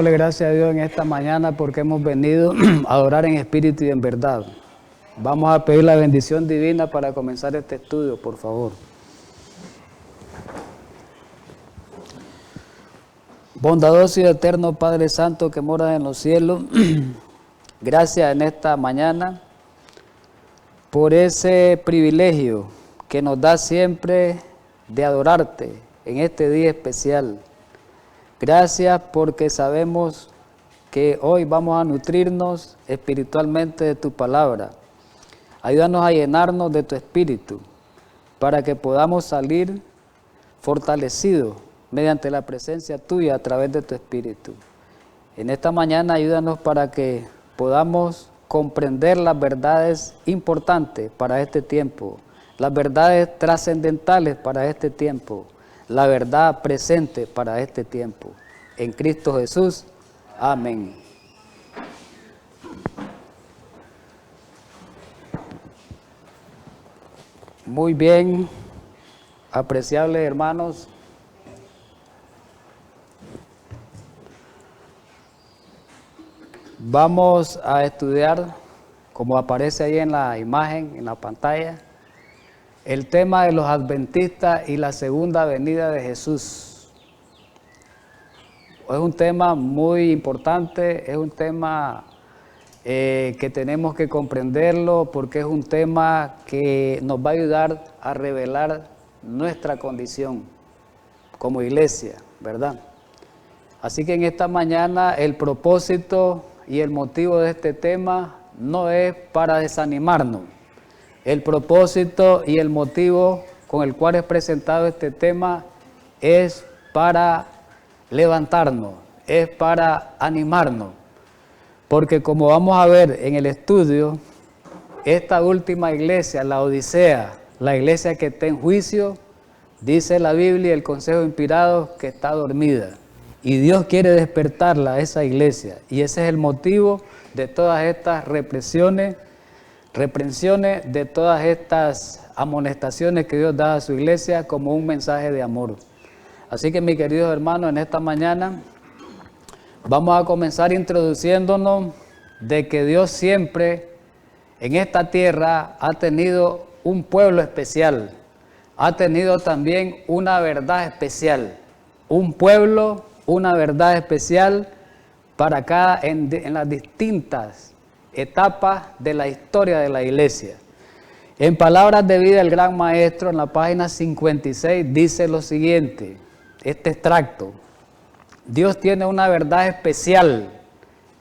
darle gracias a Dios en esta mañana porque hemos venido a adorar en espíritu y en verdad. Vamos a pedir la bendición divina para comenzar este estudio, por favor. Bondadoso y eterno Padre Santo que moras en los cielos, gracias en esta mañana por ese privilegio que nos da siempre de adorarte en este día especial. Gracias porque sabemos que hoy vamos a nutrirnos espiritualmente de tu palabra. Ayúdanos a llenarnos de tu espíritu para que podamos salir fortalecidos mediante la presencia tuya a través de tu espíritu. En esta mañana ayúdanos para que podamos comprender las verdades importantes para este tiempo, las verdades trascendentales para este tiempo, la verdad presente para este tiempo. En Cristo Jesús. Amén. Muy bien, apreciables hermanos. Vamos a estudiar, como aparece ahí en la imagen, en la pantalla, el tema de los adventistas y la segunda venida de Jesús. Es un tema muy importante, es un tema que tenemos que comprenderlo porque es un tema que nos va a ayudar a revelar nuestra condición como iglesia, ¿verdad? Así que en esta mañana el propósito y el motivo de este tema no es para desanimarnos. El propósito y el motivo con el cual es presentado este tema es para levantarnos, es para animarnos. Porque como vamos a ver en el estudio, esta última iglesia, la Odisea, la iglesia que está en juicio, dice la Biblia y el consejo inspirado que está dormida. Y Dios quiere despertarla a esa iglesia. Y ese es el motivo de todas estas reprensiones, de todas estas amonestaciones que Dios da a su iglesia como un mensaje de amor. Así que mis queridos hermanos, en esta mañana vamos a comenzar introduciéndonos de que Dios siempre en esta tierra ha tenido un pueblo especial, ha tenido también una verdad especial, un pueblo, una verdad especial para cada en las distintas etapas de la historia de la iglesia. En Palabras de Vida, el Gran Maestro, en la página 56, dice lo siguiente, este extracto: Dios tiene una verdad especial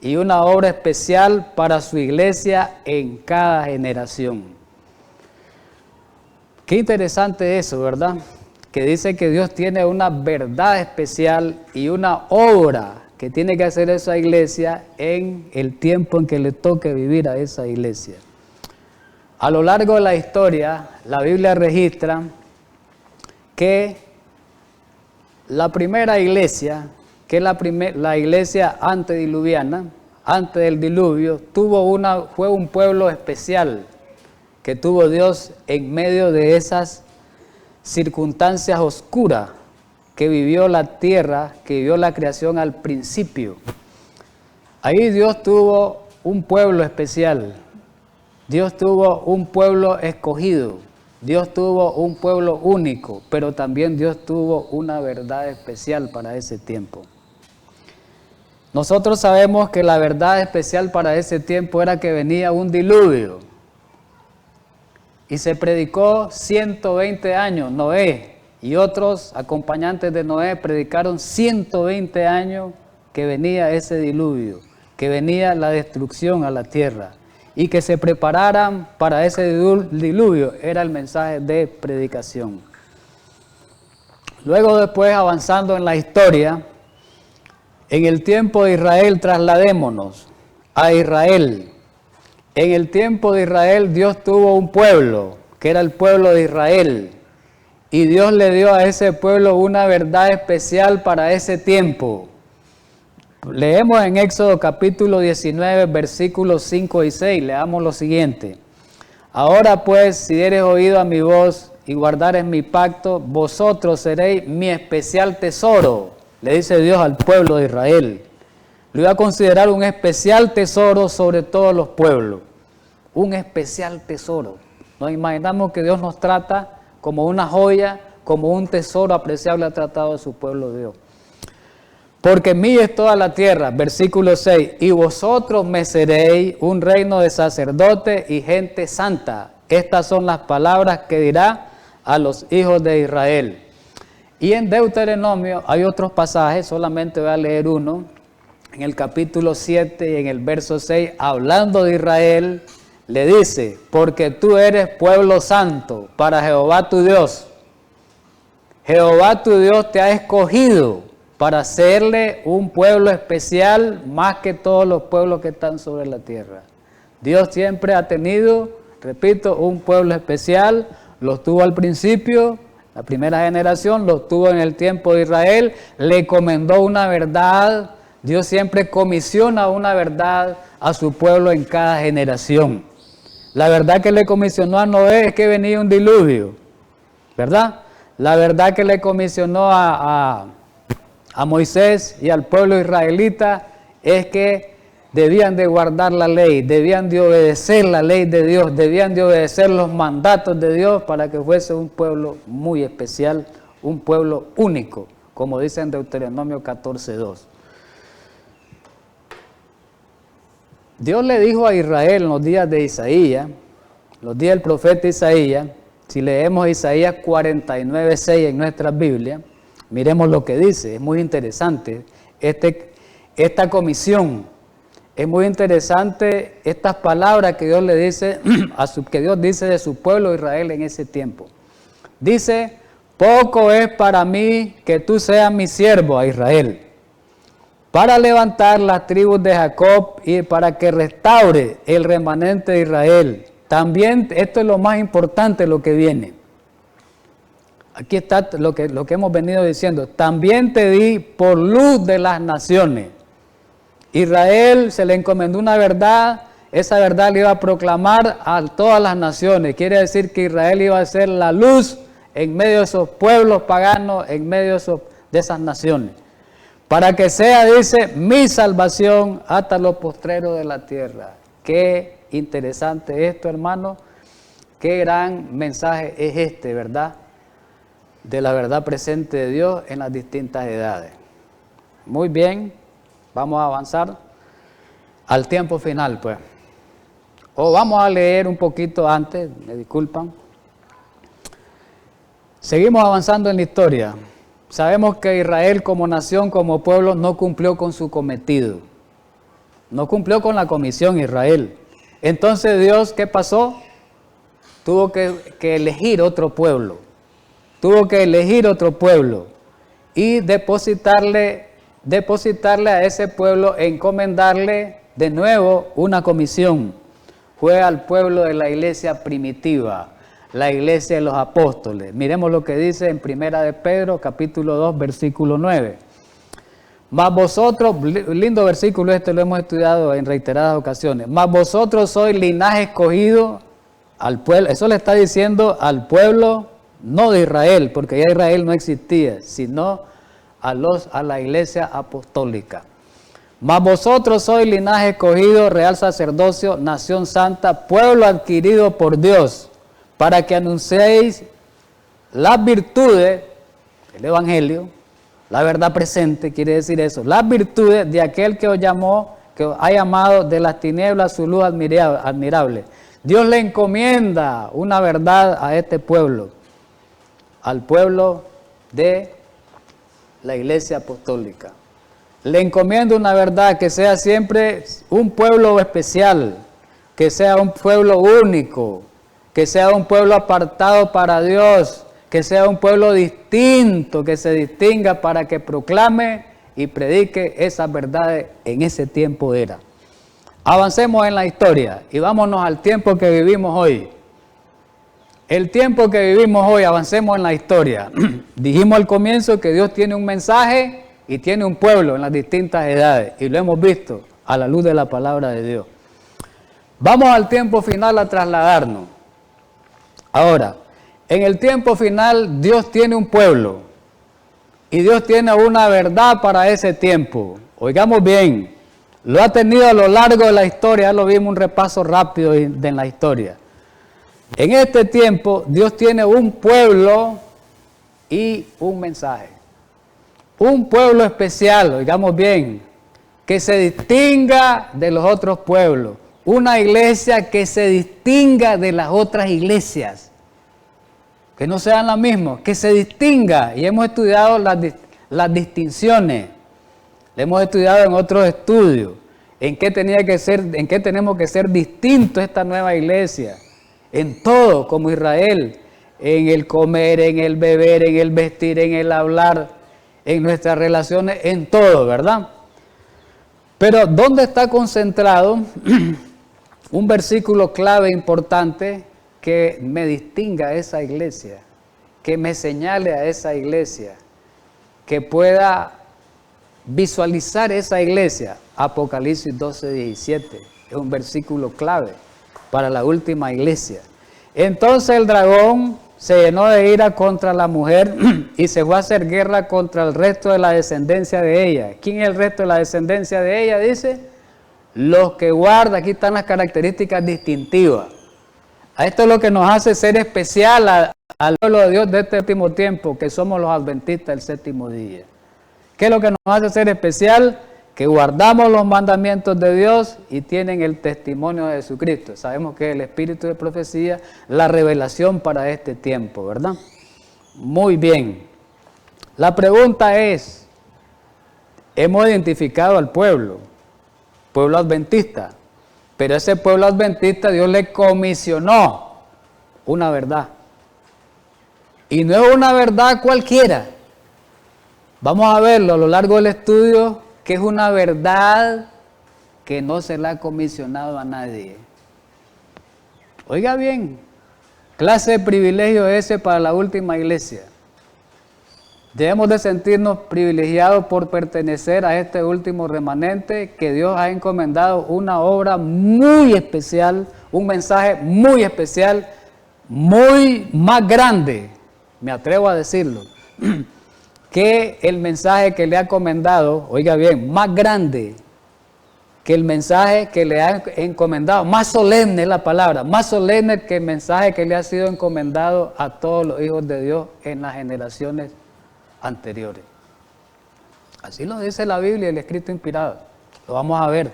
y una obra especial para su iglesia en cada generación. Qué interesante eso, ¿verdad? Que dice que Dios tiene una verdad especial y una obra que tiene que hacer esa iglesia en el tiempo en que le toque vivir a esa iglesia. A lo largo de la historia, la Biblia registra que la primera iglesia, que es la iglesia antediluviana, antes del diluvio, fue un pueblo especial que tuvo Dios en medio de esas circunstancias oscuras que vivió la tierra, que vivió la creación al principio. Ahí Dios tuvo un pueblo especial, Dios tuvo un pueblo escogido, Dios tuvo un pueblo único, pero también Dios tuvo una verdad especial para ese tiempo. Nosotros sabemos que la verdad especial para ese tiempo era que venía un diluvio. Y se predicó 120 años, Noé y otros acompañantes de Noé predicaron 120 años que venía ese diluvio, que venía la destrucción a la tierra. Y que se prepararan para ese diluvio era el mensaje de predicación. Luego después, avanzando en la historia, en el tiempo de Israel trasladémonos a Israel. En el tiempo de Israel Dios tuvo un pueblo, que era el pueblo de Israel. Y Dios le dio a ese pueblo una verdad especial para ese tiempo. Leemos en Éxodo capítulo 19, versículos 5 y 6, leamos lo siguiente. Ahora pues, si diereis oído a mi voz y guardareis mi pacto, vosotros seréis mi especial tesoro, le dice Dios al pueblo de Israel. lo iba a considerar un especial tesoro sobre todos los pueblos. Un especial tesoro. Nos imaginamos que Dios nos trata como una joya, como un tesoro apreciable ha tratado a su pueblo Dios. Porque mía es toda la tierra, versículo 6, y vosotros me seréis un reino de sacerdotes y gente santa. Estas son las palabras que dirá a los hijos de Israel. Y en Deuteronomio hay otros pasajes, solamente voy a leer uno, en el capítulo 7 y en el verso 6, hablando de Israel, le dice, porque tú eres pueblo santo para Jehová tu Dios. Jehová tu Dios te ha escogido para hacerle un pueblo especial más que todos los pueblos que están sobre la tierra. Dios siempre ha tenido, repito, un pueblo especial, lo tuvo al principio, la primera generación, lo tuvo en el tiempo de Israel, le encomendó una verdad. Dios siempre comisiona una verdad a su pueblo en cada generación. La verdad que le comisionó a Noé es que venía un diluvio, ¿verdad? La verdad que le comisionó a Moisés y al pueblo israelita es que debían de guardar la ley, debían de obedecer la ley de Dios, debían de obedecer los mandatos de Dios para que fuese un pueblo muy especial, un pueblo único, como dice en Deuteronomio 14:2. Dios le dijo a Israel en los días de Isaías, los días del profeta Isaías, si leemos Isaías 49:6 en nuestra Biblia, miremos lo que dice, es muy interesante esta comisión, es muy interesante estas palabras que Dios le dice, que Dios dice de su pueblo Israel en ese tiempo. Dice, poco es para mí que tú seas mi siervo a Israel, para levantar las tribus de Jacob y para que restaure el remanente de Israel. También, esto es lo más importante, lo que viene. Aquí está lo que hemos venido diciendo. También te di por luz de las naciones. Israel se le encomendó una verdad, esa verdad le iba a proclamar a todas las naciones. Quiere decir que Israel iba a ser la luz en medio de esos pueblos paganos, en medio de esas naciones. Para que sea, dice, mi salvación hasta los postreros de la tierra. Qué interesante esto, hermano. Qué gran mensaje es este, ¿verdad? De la verdad presente de Dios en las distintas edades. Muy bien, vamos a avanzar al tiempo final, pues. O vamos a leer un poquito antes, me disculpan. Seguimos avanzando en la historia. Sabemos que Israel como nación, como pueblo, no cumplió con su cometido. No cumplió con la comisión Israel. Entonces Dios, ¿qué pasó? Tuvo que elegir otro pueblo. Tuvo que elegir otro pueblo y depositarle a ese pueblo, encomendarle de nuevo una comisión. Fue al pueblo de la iglesia primitiva, la iglesia de los apóstoles. Miremos lo que dice en Primera de Pedro, capítulo 2, versículo 9. Mas vosotros, lindo versículo este, lo hemos estudiado en reiteradas ocasiones. Mas vosotros sois linaje escogido al pueblo. Eso le está diciendo al pueblo, no de Israel, porque ya Israel no existía, sino a la iglesia apostólica. Mas vosotros sois linaje escogido, real sacerdocio, nación santa, pueblo adquirido por Dios, para que anunciéis las virtudes, el evangelio, la verdad presente, quiere decir eso, las virtudes de aquel que os llamó, que os ha llamado de las tinieblas su luz admirable. Dios le encomienda una verdad a este pueblo, al pueblo de la iglesia apostólica. Le encomienda una verdad, que sea siempre un pueblo especial, que sea un pueblo único, que sea un pueblo apartado para Dios, que sea un pueblo distinto, que se distinga para que proclame y predique esas verdades en ese tiempo era. Avancemos en la historia y vámonos al tiempo que vivimos hoy. El tiempo que vivimos hoy, avancemos en la historia. Dijimos al comienzo que Dios tiene un mensaje y tiene un pueblo en las distintas edades, y lo hemos visto a la luz de la palabra de Dios. Vamos al tiempo final a trasladarnos. Ahora, en el tiempo final Dios tiene un pueblo y Dios tiene una verdad para ese tiempo. Oigamos bien, Lo ha tenido a lo largo de la historia, lo vimos un repaso rápido de la historia. En este tiempo, Dios tiene un pueblo y un mensaje. Un pueblo especial, oigamos bien, que se distinga de los otros pueblos. Una iglesia que se distinga de las otras iglesias. Que no sean las mismas, que se distinga. Y hemos estudiado las distinciones. Le hemos estudiado en otros estudios. En qué tenemos que ser distintos esta nueva iglesia. En todo, como Israel. En el comer, en el beber, en el vestir, en el hablar, en nuestras relaciones, en todo, ¿verdad? Pero ¿dónde está concentrado un versículo clave importante que me distinga a esa iglesia, que me señale a esa iglesia, que pueda visualizar esa iglesia? Apocalipsis 12:17 es un versículo clave para la última iglesia. Entonces el dragón se llenó de ira contra la mujer y se fue a hacer guerra contra el resto de la descendencia de ella. ¿Quién es el resto de la descendencia de ella? Dice, los que guardan. Aquí están las características distintivas. Esto es lo que nos hace ser especial al pueblo de Dios de este último tiempo, que somos los adventistas del séptimo día. ¿Qué es lo que nos hace ser especial? Que guardamos los mandamientos de Dios y tienen el testimonio de Jesucristo. Sabemos que es el espíritu de profecía, la revelación para este tiempo, ¿verdad? Muy bien. La pregunta es, hemos identificado al pueblo adventista, pero ese pueblo adventista Dios le comisionó una verdad. Y no es una verdad cualquiera. Vamos a verlo a lo largo del estudio, que es una verdad que no se le ha comisionado a nadie. Oiga bien, clase de privilegio ese para la última iglesia. Debemos de sentirnos privilegiados por pertenecer a este último remanente que Dios ha encomendado una obra muy especial, un mensaje muy especial, muy más grande, me atrevo a decirlo, que el mensaje que le ha encomendado, oiga bien, más grande que el mensaje que le ha encomendado, más solemne es la palabra, más solemne que el mensaje que le ha sido encomendado a todos los hijos de Dios en las generaciones anteriores. Así lo dice la Biblia, el escrito inspirado. Lo vamos a ver.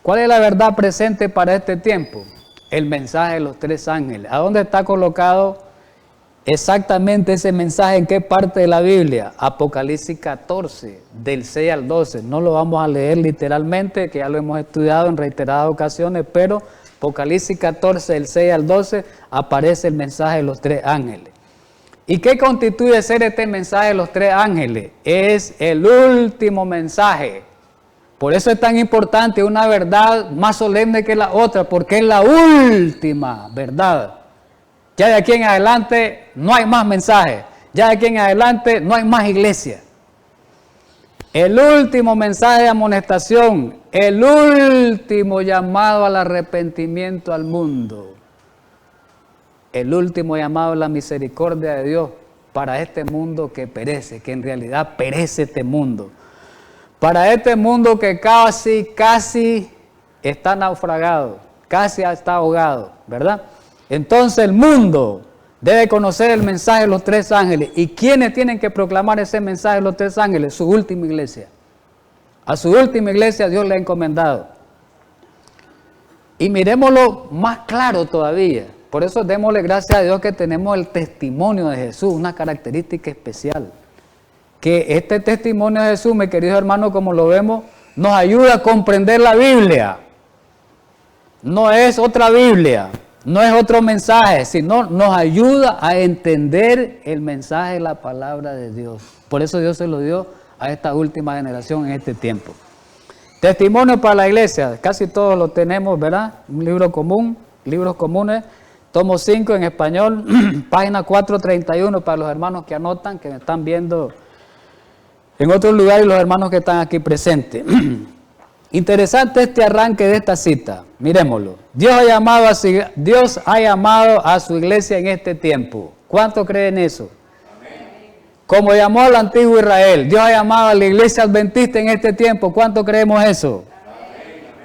¿Cuál es la verdad presente para este tiempo? El mensaje de los tres ángeles. ¿A dónde está colocado exactamente ese mensaje? ¿En qué parte de la Biblia? Apocalipsis 14, del 6 al 12. No lo vamos a leer literalmente, que ya lo hemos estudiado en reiteradas ocasiones, pero Apocalipsis 14, del 6 al 12, aparece el mensaje de los tres ángeles. ¿Y qué constituye ser este mensaje de los tres ángeles? Es el último mensaje. Por eso es tan importante, una verdad más solemne que la otra, porque es la última verdad. Ya de aquí en adelante no hay más mensajes. Ya de aquí en adelante no hay más iglesia. El último mensaje de amonestación, el último llamado al arrepentimiento al mundo. El último llamado a la misericordia de Dios para este mundo que perece, que en realidad perece este mundo. Para este mundo que casi está naufragado, casi está ahogado, ¿verdad? Entonces el mundo debe conocer el mensaje de los tres ángeles. ¿Y quiénes tienen que proclamar ese mensaje de los tres ángeles? Su última iglesia. A su última iglesia Dios le ha encomendado. Y miremoslo más claro todavía. Por eso démosle gracias a Dios que tenemos el testimonio de Jesús, una característica especial. Que este testimonio de Jesús, mis queridos hermanos, como lo vemos, nos ayuda a comprender la Biblia. No es otra Biblia, no es otro mensaje, sino nos ayuda a entender el mensaje de la palabra de Dios. Por eso Dios se lo dio a esta última generación en este tiempo. Testimonio para la iglesia, casi todos lo tenemos, ¿verdad? Un libro común, libros comunes, tomo 5 en español, página 431 para los hermanos que anotan, que me están viendo en otro lugar y los hermanos que están aquí presentes. Interesante este arranque de esta cita, miremoslo. Dios ha llamado a su iglesia en este tiempo. ¿Cuántos creen eso? Amén. como llamó al antiguo Israel. Dios ha llamado a la iglesia adventista en este tiempo. ¿Cuánto creemos eso?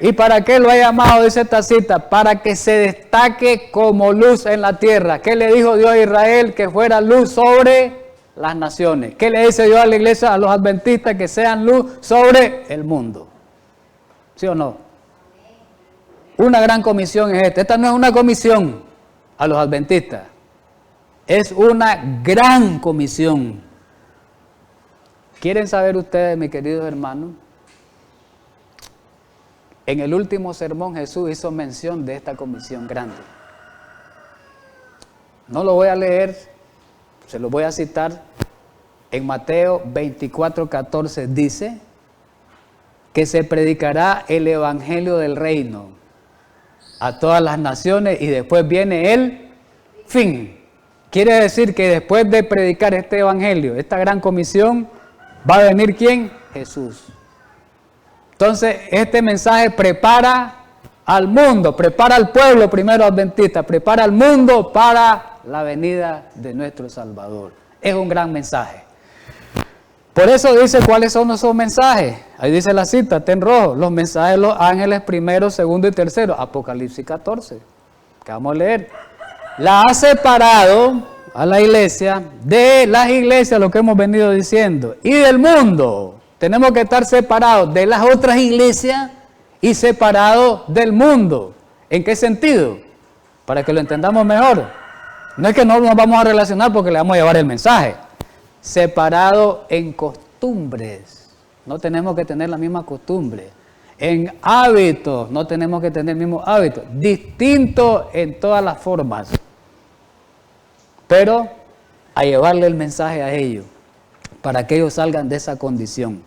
¿Y para qué lo ha llamado? Dice esta cita, para que se destaque como luz en la tierra. ¿Qué le dijo Dios a Israel? Que fuera luz sobre las naciones. ¿Qué le dice Dios a la iglesia, a los adventistas? Que sean luz sobre el mundo. ¿Sí o no? Una gran comisión es esta. Esta no es una comisión a los adventistas. Es una gran comisión. ¿Quieren saber ustedes, mis queridos hermanos? En el último sermón Jesús hizo mención de esta comisión grande. No lo voy a leer, se lo voy a citar. En Mateo 24:14 dice que se predicará el evangelio del reino a todas las naciones y después viene el fin. Quiere decir que después de predicar este evangelio, esta gran comisión, va a venir ¿quién? Jesús. Entonces, este mensaje prepara al mundo, prepara al pueblo primero adventista, prepara al mundo para la venida de nuestro Salvador. Es un gran mensaje. Por eso dice cuáles son esos mensajes. Ahí dice la cita, está en rojo, los mensajes de los ángeles primero, segundo y tercero, Apocalipsis 14, que vamos a leer. La ha separado a la iglesia de las iglesias, lo que hemos venido diciendo, y del mundo. Tenemos que estar separados de las otras iglesias y separados del mundo. ¿En qué sentido? Para que lo entendamos mejor. No es que no nos vamos a relacionar porque le vamos a llevar el mensaje. Separado en costumbres. No tenemos que tener la misma costumbre. En hábitos. No tenemos que tener el mismo hábito. Distinto en todas las formas. Pero a llevarle el mensaje a ellos. Para que ellos salgan de esa condición.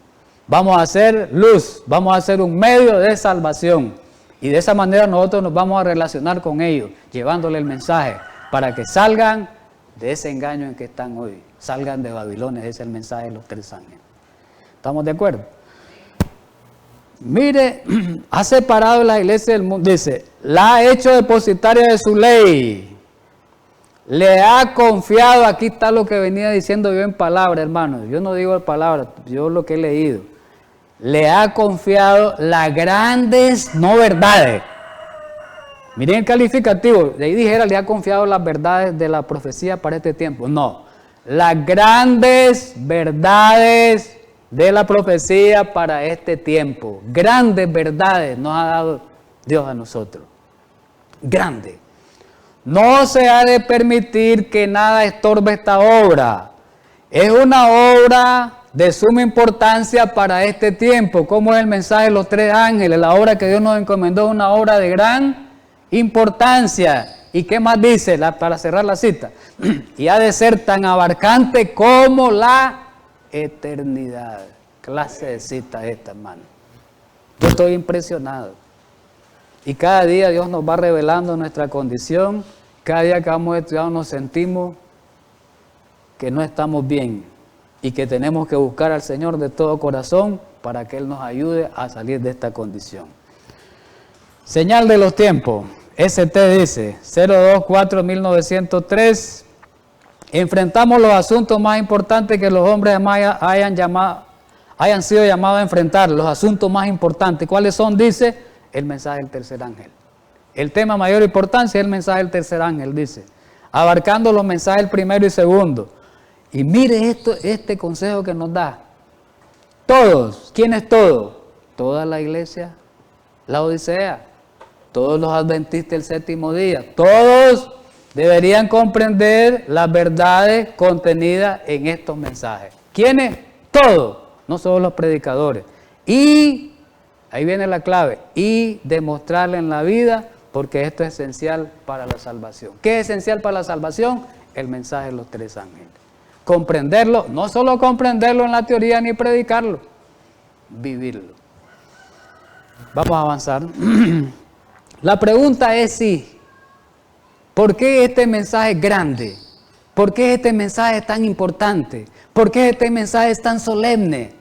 Vamos a hacer luz, vamos a hacer un medio de salvación. Y de esa manera nosotros nos vamos a relacionar con ellos, llevándole el mensaje, para que salgan de ese engaño en que están hoy. Salgan de Babilonia, ese es el mensaje de los 3 ángeles. ¿Estamos de acuerdo? Mire, ha separado la iglesia del mundo, dice, la ha hecho depositaria de su ley. Le ha confiado, aquí está lo que venía diciendo yo en palabra, hermano. Yo no digo palabra, yo lo que he leído. Le ha confiado las grandes no verdades. Miren el calificativo, de ahí dijera, le ha confiado las verdades de la profecía para este tiempo. No, las grandes verdades de la profecía para este tiempo. Grandes verdades nos ha dado Dios a nosotros. Grandes. No se ha de permitir que nada estorbe esta obra. Es una obra de suma importancia para este tiempo. Como es el mensaje de los 3 ángeles, la obra que Dios nos encomendó es una obra de gran importancia. ¿Y qué más dice para cerrar la cita? Y ha de ser tan abarcante como la eternidad. Clase de cita esta, hermano. Yo estoy impresionado. Y cada día Dios nos va revelando nuestra condición. Cada día que vamos estudiando nos sentimos que no estamos bien y que tenemos que buscar al Señor de todo corazón para que Él nos ayude a salir de esta condición. Señal de los tiempos. ST dice 024-1903. Enfrentamos los asuntos más importantes que los hombres hayan sido llamados a enfrentar. Los asuntos más importantes. ¿Cuáles son? Dice el mensaje del tercer ángel. El tema mayor importancia es el mensaje del tercer ángel, dice. Abarcando los mensajes del primero y segundo. Y mire este consejo que nos da. Todos, ¿quién es todo? Toda la iglesia, la Odisea, todos los adventistas del séptimo día, todos deberían comprender las verdades contenidas en estos mensajes. ¿Quiénes? Todos, no solo los predicadores. Y, ahí viene la clave, y demostrarle en la vida, porque esto es esencial para la salvación. ¿Qué es esencial para la salvación? El mensaje de los 3 ángeles. Comprenderlo, no solo comprenderlo en la teoría ni predicarlo, vivirlo. Vamos a avanzar. La pregunta es sí, ¿por qué este mensaje es grande? ¿Por qué este mensaje es tan importante? ¿Por qué este mensaje es tan solemne?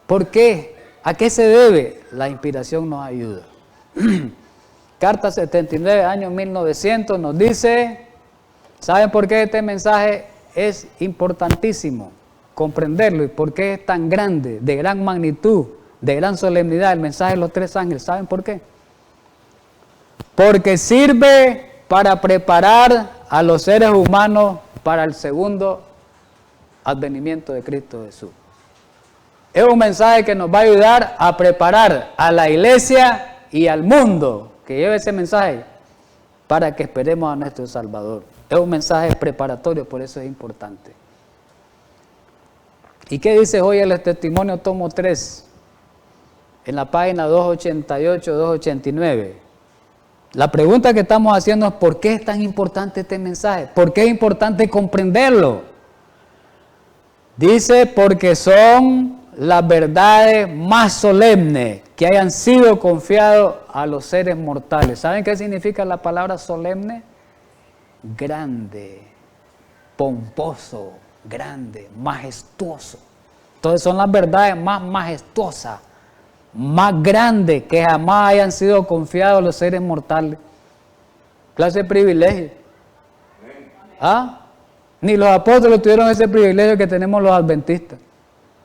¿Por qué? ¿A qué se debe? La inspiración nos ayuda. Carta 79, año 1900, nos dice, ¿saben por qué este mensaje es importantísimo comprenderlo y por qué es tan grande, de gran magnitud, de gran solemnidad el mensaje de los tres ángeles. ¿Saben por qué? Porque sirve para preparar a los seres humanos para el segundo advenimiento de Cristo Jesús. Es un mensaje que nos va a ayudar a preparar a la iglesia y al mundo que lleve ese mensaje para que esperemos a nuestro Salvador. Es un mensaje preparatorio, por eso es importante. ¿Y qué dice hoy el testimonio tomo 3? En la página 288, 289. La pregunta que estamos haciendo es ¿por qué es tan importante este mensaje? ¿Por qué es importante comprenderlo? Dice, porque son las verdades más solemnes que hayan sido confiadas a los seres mortales. ¿Saben qué significa la palabra solemne? Grande, pomposo, grande, majestuoso. Entonces son las verdades más majestuosas, más grandes que jamás hayan sido confiados a los seres mortales. Clase de privilegio. ¿Ah? Ni los apóstoles tuvieron ese privilegio que tenemos los adventistas.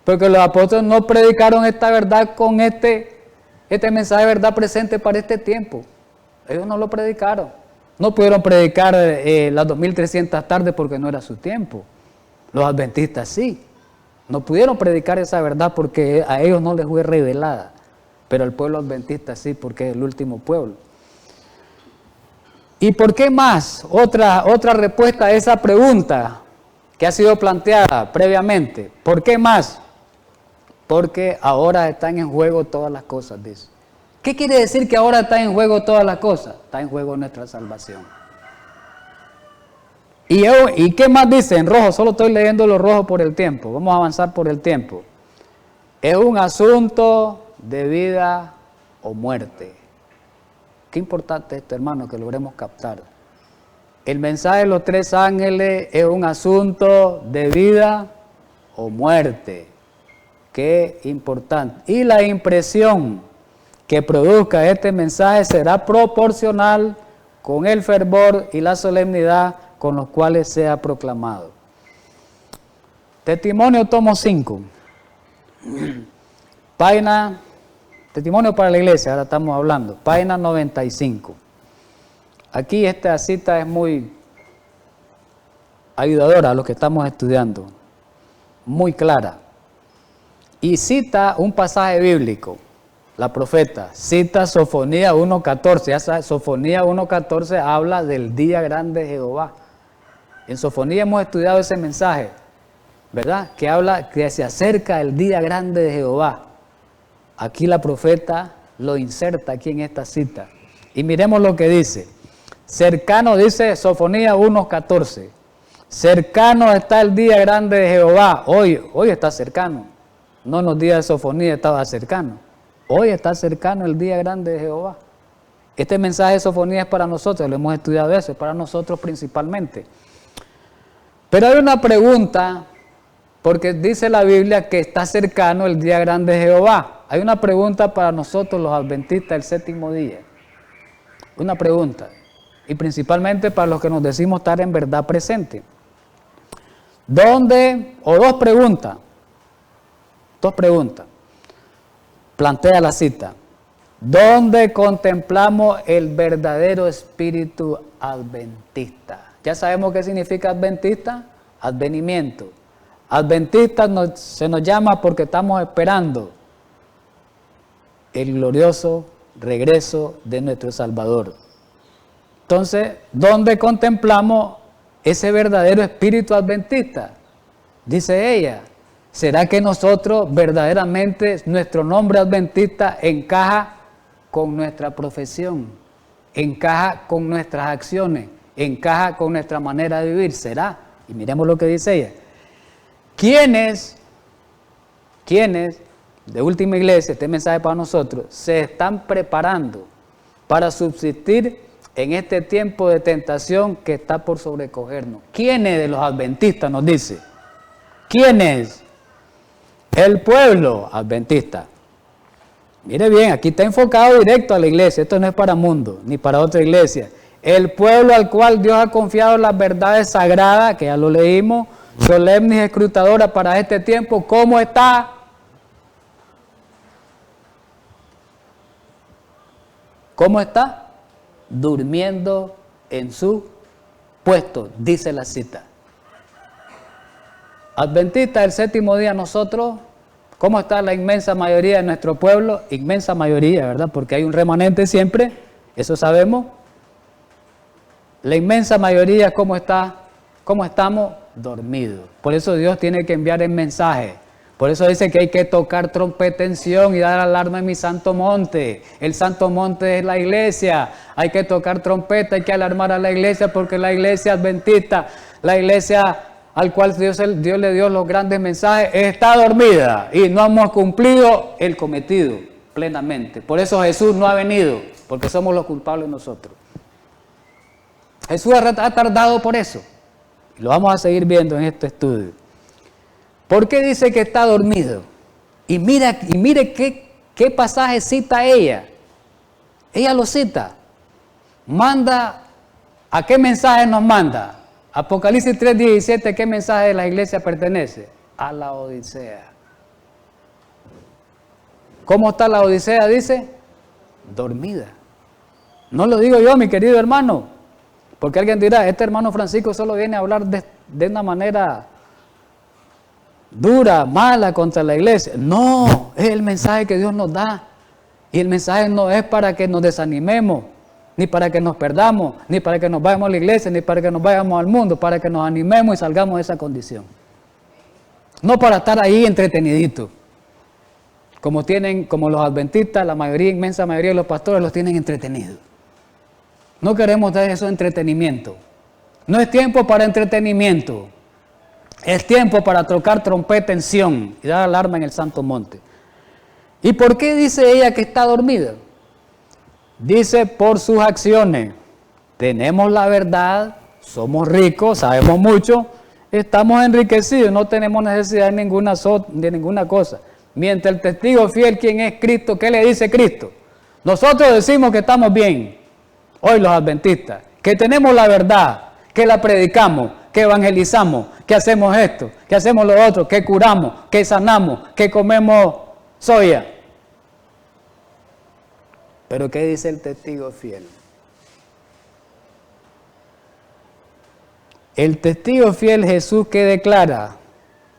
Porque los apóstoles no predicaron esta verdad con este mensaje de verdad presente para este tiempo. Ellos no lo predicaron. No pudieron predicar las 2300 tardes porque no era su tiempo. Los adventistas sí. No pudieron predicar esa verdad porque a ellos no les fue revelada. Pero al pueblo adventista sí, porque es el último pueblo. ¿Y por qué más? Otra respuesta a esa pregunta que ha sido planteada previamente. ¿Por qué más? Porque ahora están en juego todas las cosas, dice. ¿Qué quiere decir que ahora está en juego todas las cosas? Está en juego nuestra salvación. ¿Y qué más dice en rojo? Solo estoy leyendo lo rojo por el tiempo. Vamos a avanzar por el tiempo. Es un asunto de vida o muerte. Qué importante esto, hermano, que logremos captar. El mensaje de los tres ángeles es un asunto de vida o muerte. Qué importante. Y la impresión que produzca este mensaje será proporcional con el fervor y la solemnidad con los cuales sea proclamado. Testimonio tomo 5. Página, testimonio para la iglesia, ahora estamos hablando. Página 95. Aquí esta cita es muy ayudadora a los que estamos estudiando. Muy clara. Y cita un pasaje bíblico. La profeta cita Sofonía 1.14. Ya sabes, Sofonía 1.14 habla del día grande de Jehová. En Sofonía hemos estudiado ese mensaje, ¿verdad? Que habla que se acerca el día grande de Jehová. Aquí la profeta lo inserta aquí en esta cita. Y miremos lo que dice. Cercano, dice Sofonía 1.14. Cercano está el día grande de Jehová. Hoy está cercano. No en los días de Sofonía estaba cercano. Hoy está cercano el día grande de Jehová. Este mensaje de Sofonía es para nosotros, lo hemos estudiado eso, es para nosotros principalmente. Pero hay una pregunta, porque dice la Biblia que está cercano el día grande de Jehová. Hay una pregunta para nosotros los adventistas del séptimo día. Una pregunta, y principalmente para los que nos decimos estar en verdad presente. ¿Dónde? O dos preguntas. Plantea la cita. ¿Dónde contemplamos el verdadero espíritu adventista? Ya sabemos qué significa adventista. Advenimiento. Adventista se nos llama porque estamos esperando el glorioso regreso de nuestro Salvador. Entonces, ¿dónde contemplamos ese verdadero espíritu adventista? Dice ella. ¿Será que nosotros verdaderamente, nuestro nombre adventista encaja con nuestra profesión? ¿Encaja con nuestras acciones? ¿Encaja con nuestra manera de vivir? ¿Será? Y miremos lo que dice ella. ¿Quiénes, de Última Iglesia, este mensaje para nosotros, se están preparando para subsistir en este tiempo de tentación que está por sobrecogernos? ¿Quiénes de los adventistas nos dice? ¿Quiénes? El pueblo adventista. Mire bien, aquí está enfocado directo a la iglesia. Esto no es para mundo, ni para otra iglesia. El pueblo al cual Dios ha confiado las verdades sagradas, que ya lo leímos, solemne y escrutadora para este tiempo, ¿cómo está? ¿Cómo está? Durmiendo en su puesto, dice la cita. Adventista del séptimo día, nosotros, ¿cómo está la inmensa mayoría de nuestro pueblo? Inmensa mayoría, ¿verdad? Porque hay un remanente siempre, eso sabemos. La inmensa mayoría, ¿cómo está? ¿Cómo estamos? Dormidos. Por eso Dios tiene que enviar el mensaje. Por eso dice que hay que tocar trompeta en Sión y dar alarma en mi santo monte. El santo monte es la iglesia. Hay que tocar trompeta, hay que alarmar a la iglesia porque la iglesia adventista, la iglesia al cual Dios le dio los grandes mensajes, está dormida y no hemos cumplido el cometido plenamente. Por eso Jesús no ha venido, porque somos los culpables nosotros. Jesús ha tardado por eso. Lo vamos a seguir viendo en este estudio. ¿Por qué dice que está dormido? Y mire qué pasaje cita ella. Ella lo cita. Manda, ¿a qué mensaje nos manda? Apocalipsis 3:17, ¿qué mensaje de la iglesia pertenece? A la Odisea. ¿Cómo está la Odisea? Dice, dormida. No lo digo yo, mi querido hermano, porque alguien dirá, este hermano Francisco solo viene a hablar de una manera dura, mala contra la iglesia. No, es el mensaje que Dios nos da. Y el mensaje no es para que nos desanimemos, ni para que nos perdamos, ni para que nos vayamos a la iglesia, ni para que nos vayamos al mundo, para que nos animemos y salgamos de esa condición. No para estar ahí entreteniditos, como los adventistas, la mayoría, inmensa mayoría de los pastores los tienen entretenidos. No queremos dar eso de entretenimiento. No es tiempo para entretenimiento. Es tiempo para tocar trompeta en Sión y dar alarma en el santo monte. ¿Y por qué dice ella que está dormida? Dice, por sus acciones. Tenemos la verdad, somos ricos, sabemos mucho, estamos enriquecidos, no tenemos necesidad de ninguna cosa. Mientras el testigo fiel, ¿quién es Cristo? ¿Qué le dice Cristo? Nosotros decimos que estamos bien, hoy los adventistas, que tenemos la verdad, que la predicamos, que evangelizamos, que hacemos esto, que hacemos lo otro, que curamos, que sanamos, que comemos soya. Pero ¿qué dice el testigo fiel? El testigo fiel Jesús que declara,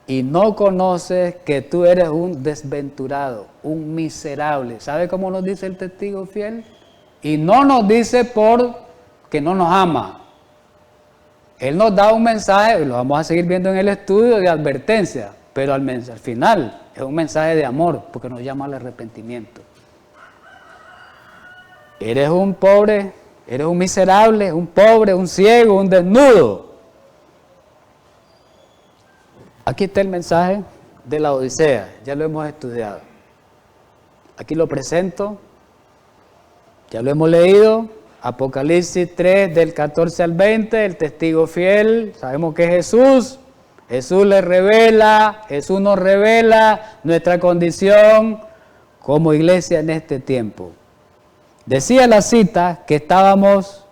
y no conoces que tú eres un desventurado, un miserable. ¿Sabe cómo nos dice el testigo fiel? Y no nos dice porque no nos ama. Él nos da un mensaje, lo vamos a seguir viendo en el estudio, de advertencia, pero al final es un mensaje de amor, porque nos llama al arrepentimiento. Eres un pobre, eres un miserable, un pobre, un ciego, un desnudo. Aquí está el mensaje de la Odisea, ya lo hemos estudiado. Aquí lo presento, ya lo hemos leído, Apocalipsis 3 del 14 al 20, el testigo fiel, sabemos que es Jesús. Jesús le revela, Jesús nos revela nuestra condición como iglesia en este tiempo. Decía la cita que estábamos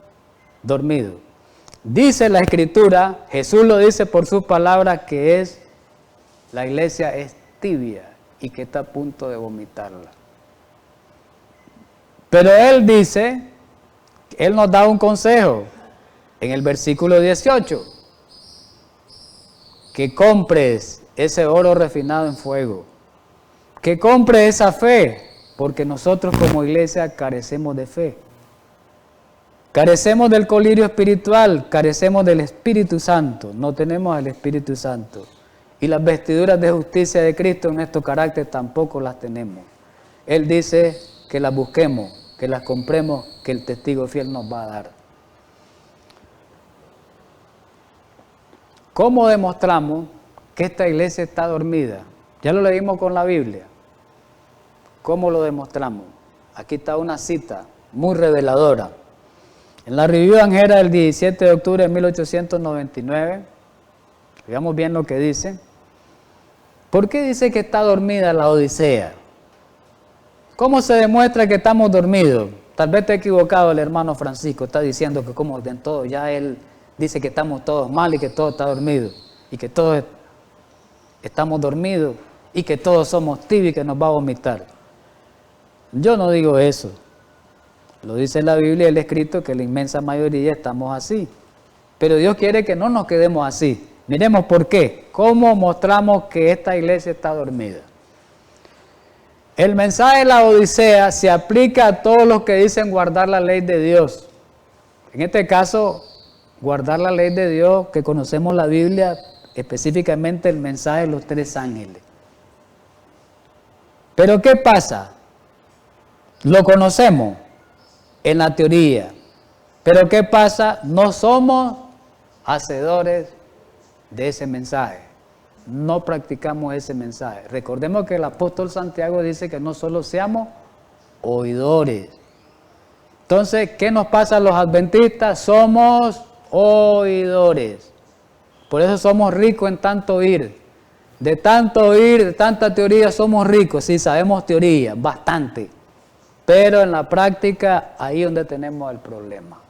dormidos. Dice la Escritura, Jesús lo dice por sus palabras, que la iglesia es tibia y que está a punto de vomitarla. Pero Él dice, Él nos da un consejo en el versículo 18, que compres ese oro refinado en fuego, que compres esa fe, porque nosotros como iglesia carecemos de fe. Carecemos del colirio espiritual, carecemos del Espíritu Santo, no tenemos el Espíritu Santo. Y las vestiduras de justicia de Cristo en nuestro carácter tampoco las tenemos. Él dice que las busquemos, que las compremos, que el testigo fiel nos va a dar. ¿Cómo demostramos que esta iglesia está dormida? Ya lo leímos con la Biblia. ¿Cómo lo demostramos? Aquí está una cita muy reveladora. En la Review Angera del 17 de octubre de 1899, veamos bien lo que dice. ¿Por qué dice que está dormida la Odisea? ¿Cómo se demuestra que estamos dormidos? Tal vez te he equivocado el hermano Francisco, está diciendo que como en todo, ya él dice que estamos todos mal y que todo está dormido. y que todos estamos dormidos y que todos somos tibios y que nos va a vomitar. Yo no digo eso. Lo dice la Biblia y el escrito que la inmensa mayoría estamos así. Pero Dios quiere que no nos quedemos así. Miremos por qué. ¿Cómo mostramos que esta iglesia está dormida? El mensaje de la Odisea se aplica a todos los que dicen guardar la ley de Dios. En este caso, guardar la ley de Dios, que conocemos la Biblia, específicamente el mensaje de los 3 ángeles. Pero ¿qué pasa? Lo conocemos en la teoría. Pero ¿qué pasa? No somos hacedores de ese mensaje. No practicamos ese mensaje. Recordemos que el apóstol Santiago dice que no solo seamos oidores. Entonces, ¿qué nos pasa a los adventistas? Somos oidores. Por eso somos ricos en tanto oír. De tanto oír, de tanta teoría somos ricos. Sí, sabemos teoría, bastante. Pero en la práctica, ahí es donde tenemos el problema.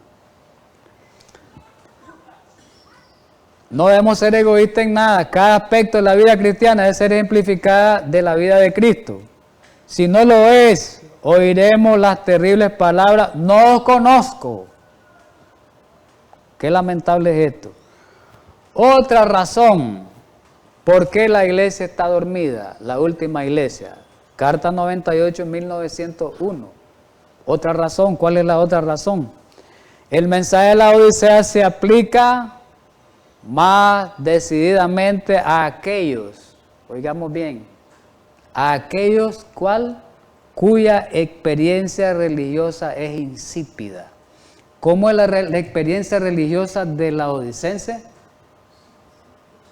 No debemos ser egoístas en nada. Cada aspecto de la vida cristiana debe ser ejemplificada de la vida de Cristo. Si no lo es, oiremos las terribles palabras, no os conozco. Qué lamentable es esto. Otra razón por qué la iglesia está dormida, la última iglesia. Carta 98, 1901. Otra razón, ¿cuál es la otra razón? El mensaje de la Odisea se aplica más decididamente a aquellos, oigamos bien, a aquellos cuya experiencia religiosa es insípida. ¿Cómo es la experiencia religiosa de la odicense?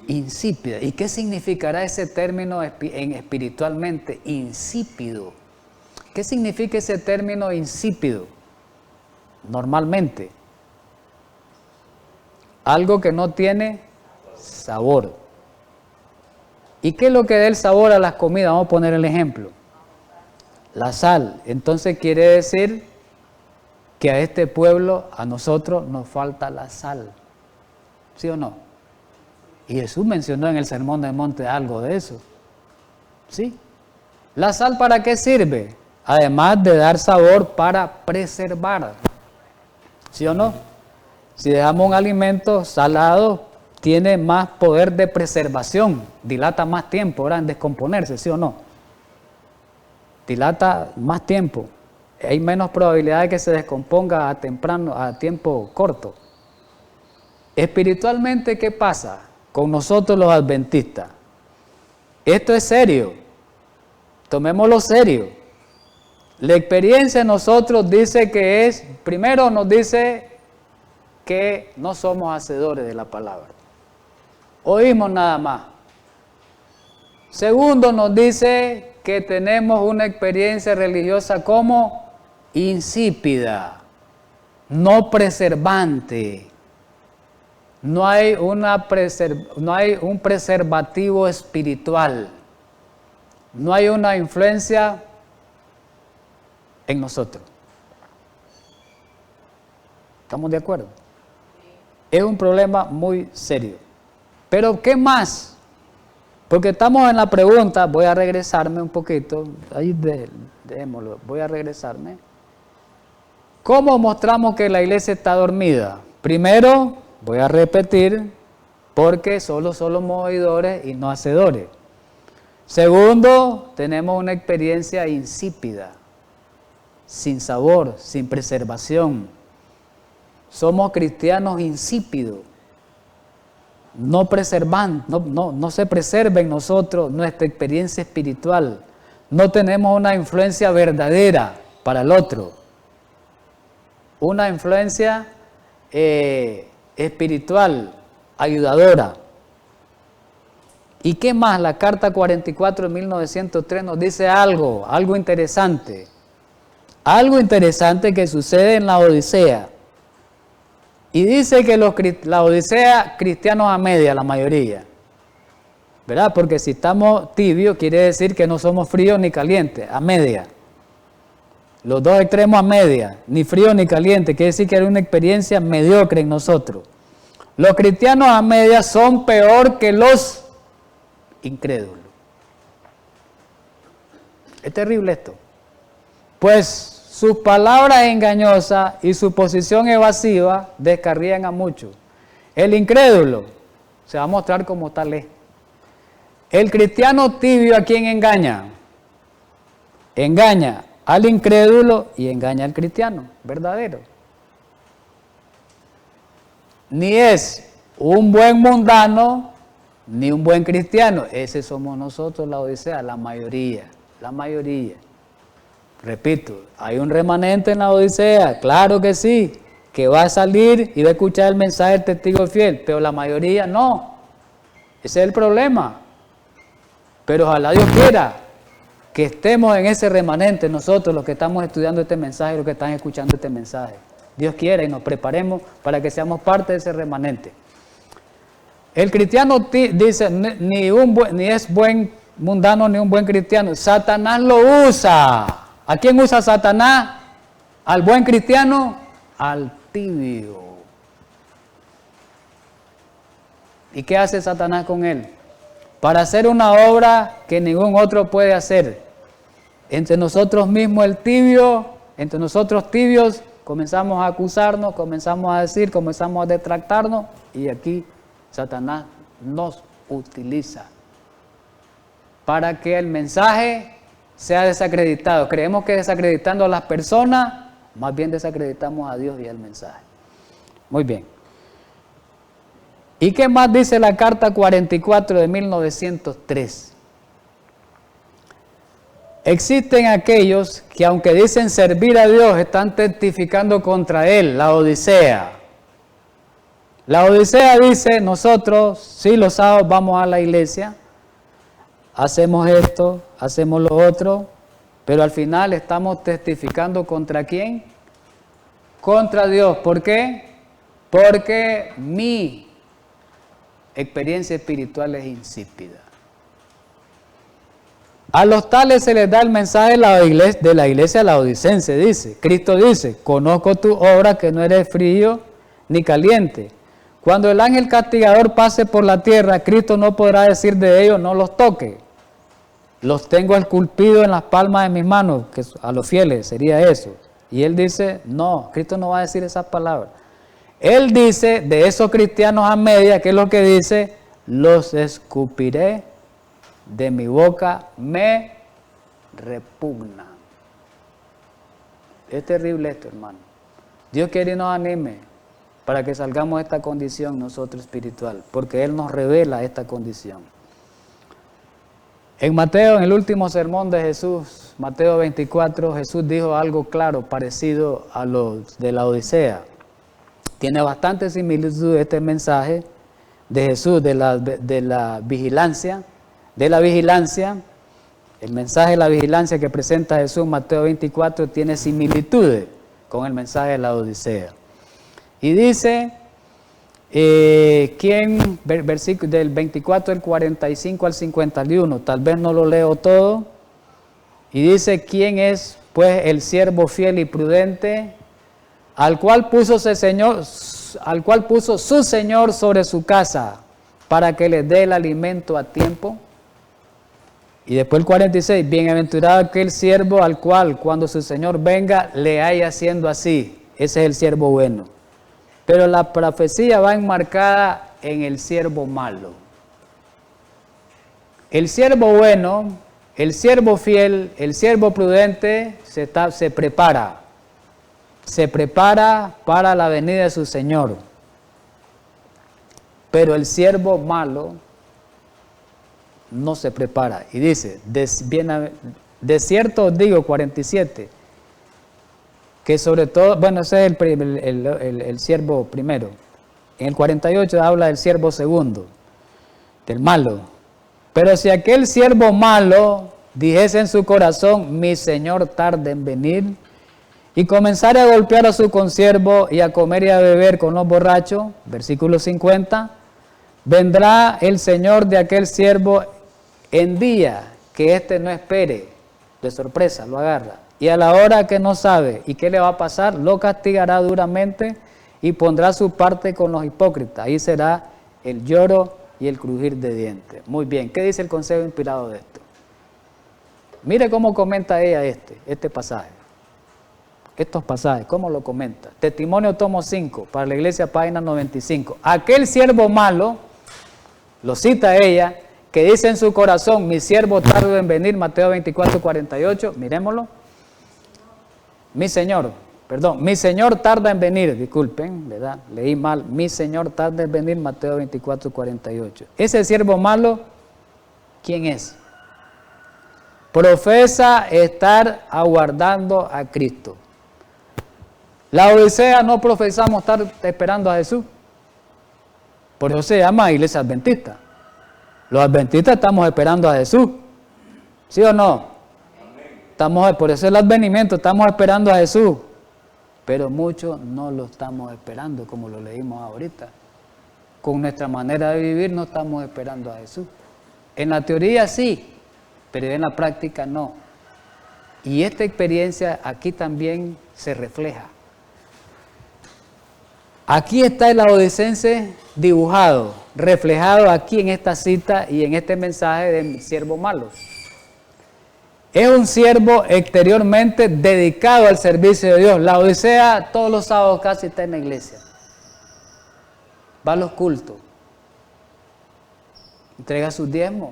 Insípida. ¿Y qué significará ese término espiritualmente? Insípido. ¿Qué significa ese término insípido? Normalmente, algo que no tiene sabor. ¿Y qué es lo que da el sabor a las comidas? Vamos a poner el ejemplo. La sal. Entonces quiere decir que a este pueblo, a nosotros, nos falta la sal. ¿Sí o no? Y Jesús mencionó en el Sermón del Monte algo de eso. ¿Sí? ¿La sal para qué sirve? Además de dar sabor, para preservar. ¿Sí o no? Si dejamos un alimento salado, tiene más poder de preservación, dilata más tiempo, ¿verdad? En descomponerse, ¿sí o no? Dilata más tiempo. Hay menos probabilidad de que se descomponga a tiempo corto. Espiritualmente, ¿qué pasa con nosotros los adventistas? Esto es serio. Tomémoslo serio. La experiencia de nosotros dice que es, primero nos dice que no somos hacedores de la palabra. Oímos nada más. Segundo, nos dice que tenemos una experiencia religiosa como insípida, no preservante. No hay un preservativo espiritual. No hay una influencia en nosotros. ¿Estamos de acuerdo? Es un problema muy serio. Pero ¿qué más? Porque estamos en la pregunta, voy a regresarme un poquito, ahí dejémoslo, voy a regresarme. ¿Cómo mostramos que la iglesia está dormida? Primero, voy a repetir, porque solo somos oidores y no hacedores. Segundo, tenemos una experiencia insípida, sin sabor, sin preservación. Somos cristianos insípidos. No se preserva en nosotros nuestra experiencia espiritual. No tenemos una influencia verdadera para el otro. Una influencia espiritual, ayudadora. ¿Y qué más? La carta 44 de 1903 nos dice algo interesante. Algo interesante que sucede en la Odisea. Y dice que la Odisea, cristianos a media, la mayoría. ¿Verdad? Porque si estamos tibios, quiere decir que no somos fríos ni calientes, a media. Los dos extremos a media, ni frío ni caliente, quiere decir que era una experiencia mediocre en nosotros. Los cristianos a medias son peor que los incrédulos. Es terrible esto. Pues sus palabras engañosas y su posición evasiva descarrían a muchos. El incrédulo se va a mostrar como tal es. El cristiano tibio, ¿a quién engaña? Engaña al incrédulo y engaña al cristiano verdadero. Ni es un buen mundano, ni un buen cristiano. Ese somos nosotros, la Odisea, la mayoría. La mayoría. Repito, hay un remanente en la Odisea, claro que sí, que va a salir y va a escuchar el mensaje del testigo fiel, pero la mayoría no. Ese es el problema. Pero ojalá Dios quiera que estemos en ese remanente nosotros, los que estamos estudiando este mensaje, los que están escuchando este mensaje. Dios quiera y nos preparemos para que seamos parte de ese remanente. El cristiano dice, ni es buen mundano ni un buen cristiano. Satanás lo usa. ¿A quién usa Satanás? ¿Al buen cristiano? Al tibio. ¿Y qué hace Satanás con él? Para hacer una obra que ningún otro puede hacer. Entre nosotros mismos el tibio, entre nosotros tibios, comenzamos a acusarnos, comenzamos a decir, comenzamos a detractarnos, y aquí Satanás nos utiliza para que el mensaje sea desacreditado. Creemos que desacreditando a las personas, más bien desacreditamos a Dios y al mensaje. Muy bien. ¿Y qué más dice la Carta 44 de 1903? Existen aquellos que, aunque dicen servir a Dios, están testificando contra Él, la Odisea. La Odisea dice, nosotros, sí, los sábados vamos a la iglesia, hacemos esto, hacemos lo otro, pero al final estamos testificando ¿contra quién? Contra Dios. ¿Por qué? Porque mi experiencia espiritual es insípida. A los tales se les da el mensaje de la iglesia laodicense, dice. Cristo dice, conozco tu obra, que no eres frío ni caliente. Cuando el ángel castigador pase por la tierra, Cristo no podrá decir de ellos, no los toque. Los tengo esculpidos en las palmas de mis manos, que a los fieles sería eso. Y él dice, no, Cristo no va a decir esas palabras. Él dice, de esos cristianos a media, ¿qué es lo que dice? Los escupiré de mi boca, me repugna. Es terrible esto, hermano. Dios quiere y nos anime para que salgamos de esta condición nosotros espiritual, porque Él nos revela esta condición. En Mateo, en el último sermón de Jesús, Mateo 24, Jesús dijo algo claro, parecido a los de la Odisea. Tiene bastante similitud este mensaje de Jesús, de la vigilancia. El mensaje de la vigilancia que presenta Jesús, Mateo 24, tiene similitudes con el mensaje de la Odisea. Y dice, versículo del 24, del 45 al 51, tal vez no lo leo todo, y dice, ¿quién es pues el siervo fiel y prudente, al cual puso su Señor sobre su casa, para que le dé el alimento a tiempo? Y después el 46, bienaventurado aquel siervo al cual cuando su Señor venga le haya haciendo así. Ese es el siervo bueno. Pero la profecía va enmarcada en el siervo malo. El siervo bueno, el siervo fiel, el siervo prudente se prepara para la venida de su Señor. Pero el siervo malo no se prepara. Y dice, de cierto os digo, 47, que sobre todo, bueno, ese es el siervo primero. En el 48 habla del siervo segundo, del malo. Pero si aquel siervo malo dijese en su corazón, mi Señor tarda en venir, y comenzare a golpear a su consiervo y a comer y a beber con los borrachos, versículo 50, vendrá el Señor de aquel siervo en día que éste no espere, de sorpresa lo agarra, y a la hora que no sabe, ¿y qué le va a pasar? Lo castigará duramente y pondrá su parte con los hipócritas. Ahí será el lloro y el crujir de dientes. Muy bien, ¿qué dice el consejo inspirado de esto? Mire cómo comenta ella este pasaje. Estos pasajes, ¿cómo lo comenta? Testimonio tomo 5, para la iglesia, página 95. Aquel siervo malo, lo cita ella, que dice en su corazón, mi siervo tardo en venir, Mateo 24, 48, miremoslo. Mi Señor tarda en venir, disculpen, ¿verdad? Leí mal, mi Señor tarda en venir, Mateo 24, 48. Ese siervo malo, ¿quién es? Profesa estar aguardando a Cristo. La Odisea no profesamos estar esperando a Jesús. Por eso se llama iglesia adventista. Los adventistas estamos esperando a Jesús. ¿Sí o no? Por eso el advenimiento, estamos esperando a Jesús. Pero muchos no lo estamos esperando, como lo leímos ahorita. Con nuestra manera de vivir no estamos esperando a Jesús. En la teoría sí, pero en la práctica no. Y esta experiencia aquí también se refleja. Aquí está el laodicense dibujado, reflejado aquí en esta cita y en este mensaje del siervo malo. Es un siervo exteriormente dedicado al servicio de Dios. La Odisea todos los sábados casi está en la iglesia. Va a los cultos. Entrega sus diezmos.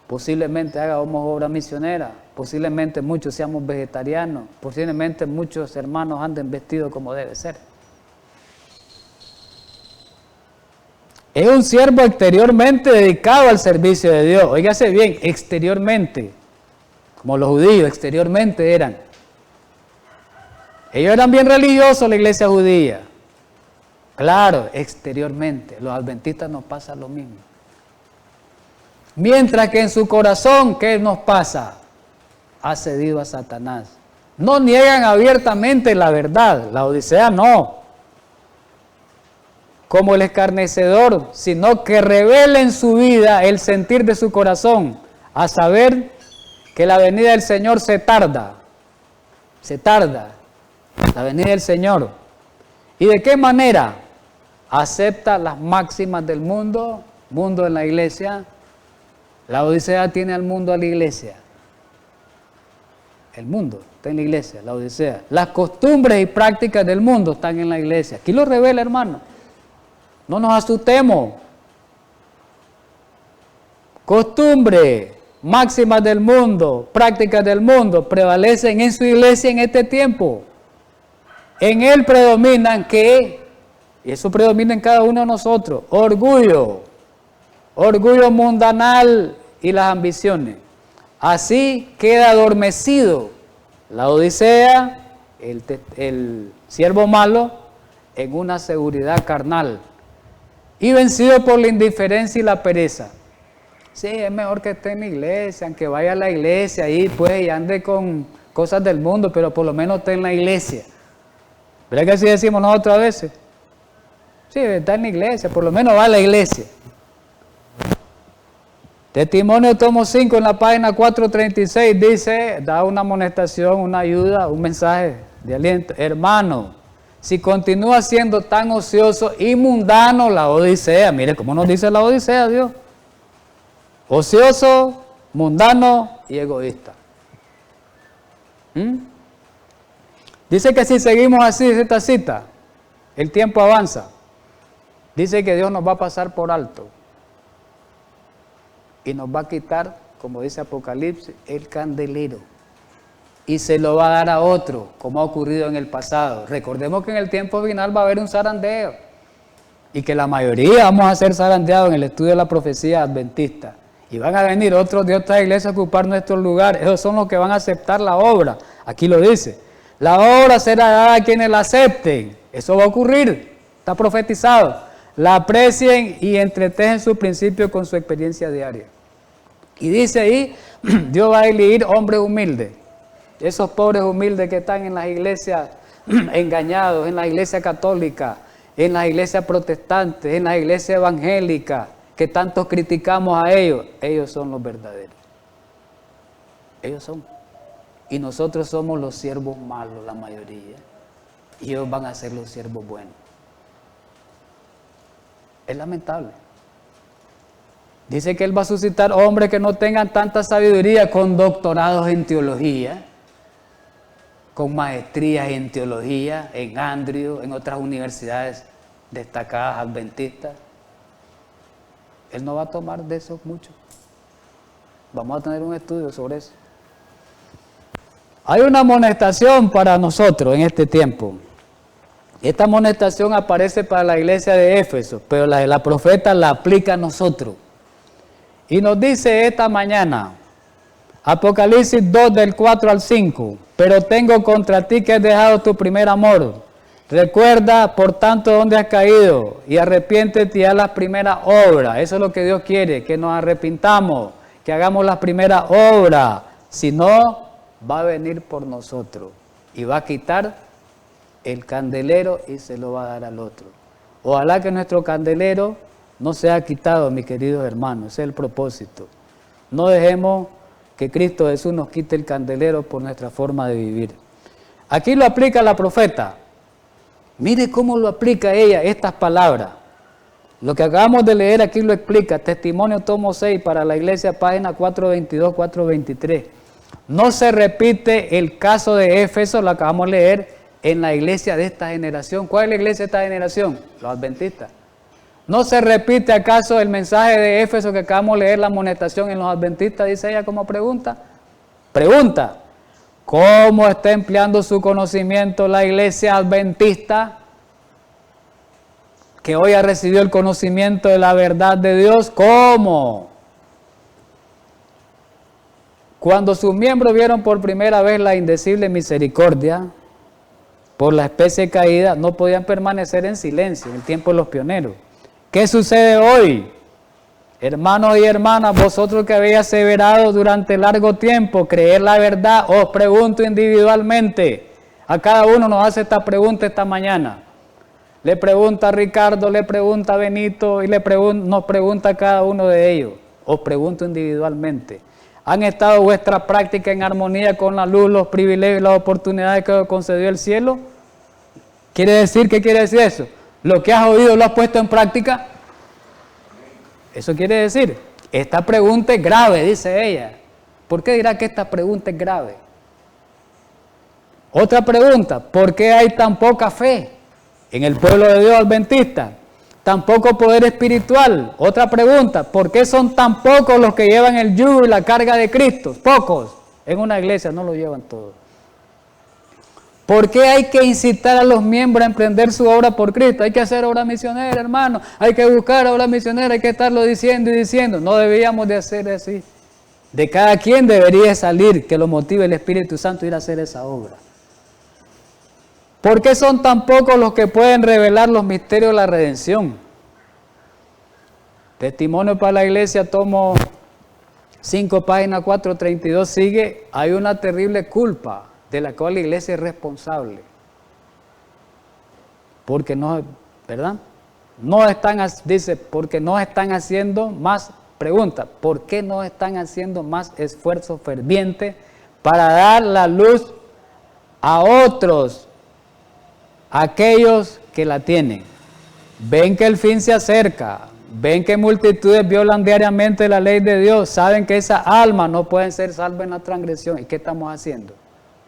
Posiblemente hagamos obra misionera. Posiblemente muchos seamos vegetarianos. Posiblemente muchos hermanos anden vestidos como debe ser. Es un siervo exteriormente dedicado al servicio de Dios. Óigase bien, exteriormente. Como los judíos, exteriormente eran. Ellos eran bien religiosos, la iglesia judía. Claro, exteriormente. Los adventistas nos pasa lo mismo. Mientras que en su corazón, ¿qué nos pasa? Ha cedido a Satanás. No niegan abiertamente la verdad. La Odisea no. Como el escarnecedor, sino que revela en su vida el sentir de su corazón, a saber que la venida del Señor se tarda, la venida del Señor. ¿Y de qué manera? Acepta las máximas del mundo en la iglesia. La Odisea tiene al mundo a la iglesia. El mundo está en la iglesia, la Odisea. Las costumbres y prácticas del mundo están en la iglesia. Aquí lo revela, hermano. No nos asustemos. Costumbre, máximas del mundo, prácticas del mundo, prevalecen en su iglesia en este tiempo. En él predominan ¿qué? Y eso predomina en cada uno de nosotros. Orgullo mundanal y las ambiciones. Así queda adormecido la Odisea, el siervo malo, en una seguridad carnal. Y vencido por la indiferencia y la pereza. Sí, es mejor que esté en la iglesia, aunque vaya a la iglesia ahí pues y ande con cosas del mundo, pero por lo menos esté en la iglesia. ¿Verdad que así decimos nosotros a veces? Sí, está en la iglesia, por lo menos va a la iglesia. Testimonio tomo 5 en la página 436 dice, da una amonestación, una ayuda, un mensaje de aliento. Hermano, si continúa siendo tan ocioso y mundano la Odisea, mire cómo nos dice la Odisea Dios. Ocioso, mundano y egoísta. Dice que si seguimos así, dice esta cita, el tiempo avanza. Dice que Dios nos va a pasar por alto. Y nos va a quitar, como dice Apocalipsis, el candelero. Y se lo va a dar a otro, como ha ocurrido en el pasado. Recordemos que en el tiempo final va a haber un zarandeo. Y que la mayoría vamos a ser zarandeados en el estudio de la profecía adventista. Y van a venir otros de otras iglesias a ocupar nuestros lugares. Esos son los que van a aceptar la obra. Aquí lo dice. La obra será dada a quienes la acepten. Eso va a ocurrir. Está profetizado. La aprecien y entretejen su principio con su experiencia diaria. Y dice ahí, Dios va a elegir hombres humildes. Esos pobres humildes que están en las iglesias engañados, en la iglesia católica, en las iglesias protestantes, en las iglesias evangélicas, que tantos criticamos a ellos son los verdaderos. Ellos son. Y nosotros somos los siervos malos, la mayoría. Y ellos van a ser los siervos buenos. Es lamentable. Dice que Él va a suscitar hombres que no tengan tanta sabiduría, con doctorados en teología, con maestrías en teología, en Andrew, en otras universidades destacadas adventistas. Él no va a tomar de eso mucho. Vamos a tener un estudio sobre eso. Hay una amonestación para nosotros en este tiempo. Esta amonestación aparece para la iglesia de Éfeso, pero la profeta la aplica a nosotros. Y nos dice esta mañana, Apocalipsis 2 del 4 al 5, pero tengo contra ti que has dejado tu primer amor. Recuerda, por tanto, dónde has caído y arrepiéntete y haz las primeras obras. Eso es lo que Dios quiere, que nos arrepintamos, que hagamos las primeras obras. Si no, va a venir por nosotros y va a quitar el candelero y se lo va a dar al otro. Ojalá que nuestro candelero no sea quitado, mis queridos hermanos. Ese es el propósito. No dejemos que Cristo Jesús nos quite el candelero por nuestra forma de vivir. Aquí lo aplica la profeta. Mire cómo lo aplica ella estas palabras. Lo que acabamos de leer aquí lo explica. Testimonio tomo 6 para la iglesia, página 422, 423. No se repite el caso de Éfeso, lo acabamos de leer, en la iglesia de esta generación. ¿Cuál es la iglesia de esta generación? Los adventistas. ¿No se repite acaso el mensaje de Éfeso que acabamos de leer, la amonestación en los adventistas? Dice ella como pregunta. Pregunta, ¿cómo está empleando su conocimiento la iglesia adventista que hoy ha recibido el conocimiento de la verdad de Dios? ¿Cómo? Cuando sus miembros vieron por primera vez la indecible misericordia por la especie caída, no podían permanecer en silencio en el tiempo de los pioneros. ¿Qué sucede hoy? Hermanos y hermanas, vosotros que habéis aseverado durante largo tiempo creer la verdad, os pregunto individualmente. A cada uno nos hace esta pregunta esta mañana. Le pregunta a Ricardo, le pregunta a Benito y nos pregunta a cada uno de ellos. Os pregunto individualmente. ¿Han estado vuestra práctica en armonía con la luz, los privilegios y las oportunidades que os concedió el cielo? ¿Qué quiere decir eso? Lo que has oído lo has puesto en práctica. Eso quiere decir, esta pregunta es grave, dice ella. ¿Por qué dirá que esta pregunta es grave? Otra pregunta, ¿por qué hay tan poca fe en el pueblo de Dios adventista? Tan poco poder espiritual. Otra pregunta, ¿por qué son tan pocos los que llevan el yugo y la carga de Cristo? Pocos. En una iglesia no lo llevan todos. ¿Por qué hay que incitar a los miembros a emprender su obra por Cristo? Hay que hacer obra misionera, hermano. Hay que buscar obra misionera, hay que estarlo diciendo y diciendo. No deberíamos de hacer así. De cada quien debería salir que lo motive el Espíritu Santo a ir a hacer esa obra. ¿Por qué son tan pocos los que pueden revelar los misterios de la redención? Testimonio para la iglesia, tomo 5, página 432, sigue. Hay una terrible culpa de la cual la iglesia es responsable. Porque no, ¿verdad? No están, dice, porque no están haciendo más, pregunta, ¿por qué no están haciendo más esfuerzo ferviente para dar la luz a otros, aquellos que la tienen? Ven que el fin se acerca, ven que multitudes violan diariamente la ley de Dios, saben que esas almas no pueden ser salvas en la transgresión. ¿Y qué estamos haciendo?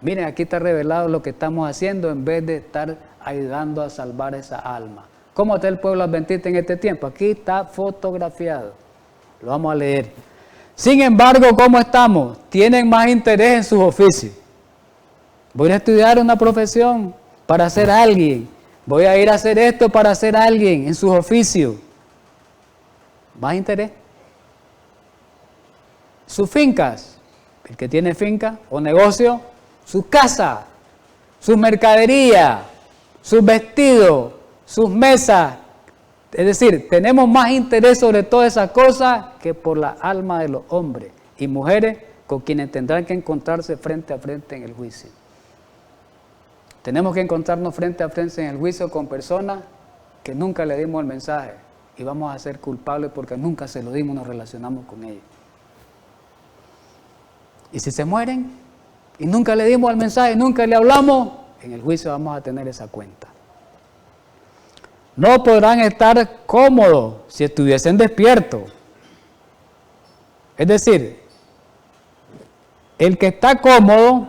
Miren, aquí está revelado lo que estamos haciendo en vez de estar ayudando a salvar esa alma. ¿Cómo está el pueblo adventista en este tiempo? Aquí está fotografiado. Lo vamos a leer. Sin embargo, ¿cómo estamos? Tienen más interés en sus oficios. Voy a estudiar una profesión para ser alguien. Voy a ir a hacer esto para ser alguien en sus oficios. Más interés. Sus fincas. El que tiene finca o negocio, sus casas, sus mercaderías, sus vestidos, sus mesas. Es decir, tenemos más interés sobre todas esas cosas que por la alma de los hombres y mujeres con quienes tendrán que encontrarse frente a frente en el juicio. Tenemos que encontrarnos frente a frente en el juicio con personas que nunca le dimos el mensaje y vamos a ser culpables porque nunca se lo dimos, nos relacionamos con ellos. Y si se mueren y nunca le dimos el mensaje, nunca le hablamos, en el juicio vamos a tener esa cuenta. no podrán estar cómodos si estuviesen despiertos. Es decir, el que está cómodo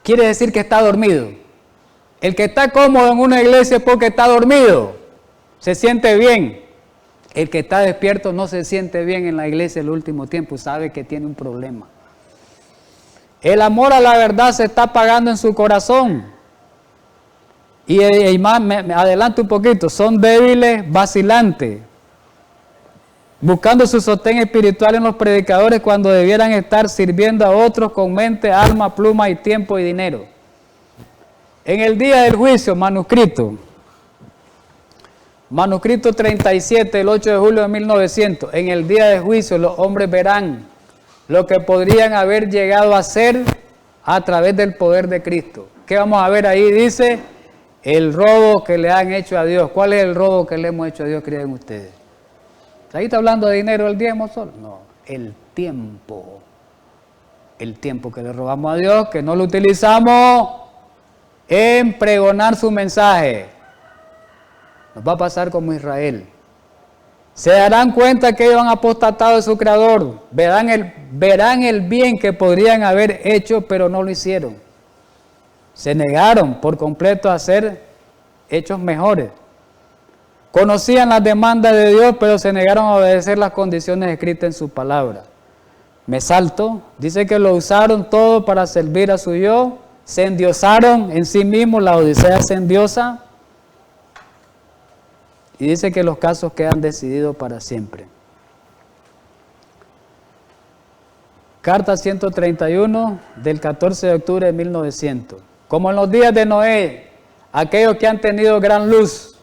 quiere decir que está dormido. El que está cómodo en una iglesia es porque está dormido, se siente bien. El que está despierto no se siente bien en la iglesia el último tiempo, sabe que tiene un problema. El amor a la verdad se está apagando en su corazón. Y más, me adelanto un poquito, son débiles, vacilantes, buscando su sostén espiritual en los predicadores cuando debieran estar sirviendo a otros con mente, alma, pluma y tiempo y dinero. En el día del juicio, manuscrito 37, el 8 de julio de 1900, en el día del juicio los hombres verán lo que podrían haber llegado a ser a través del poder de Cristo. ¿Qué vamos a ver ahí? Dice, el robo que le han hecho a Dios. ¿Cuál es el robo que le hemos hecho a Dios, creen ustedes? ¿Ahí está hablando de dinero el diezmo solo? No, el tiempo. El tiempo que le robamos a Dios, que no lo utilizamos en pregonar su mensaje. Nos va a pasar como Israel. Se darán cuenta que ellos han apostatado de su Creador. Verán el bien que podrían haber hecho, pero no lo hicieron. Se negaron por completo a hacer hechos mejores. Conocían las demandas de Dios, pero se negaron a obedecer las condiciones escritas en su palabra. Me salto. Dice que lo usaron todo para servir a su yo. Se endiosaron en sí mismos. La Odisea se endiosa. Y dice que los casos quedan decididos para siempre. Carta 131 del 14 de octubre de 1900. Como en los días de Noé, aquellos que han tenido gran luz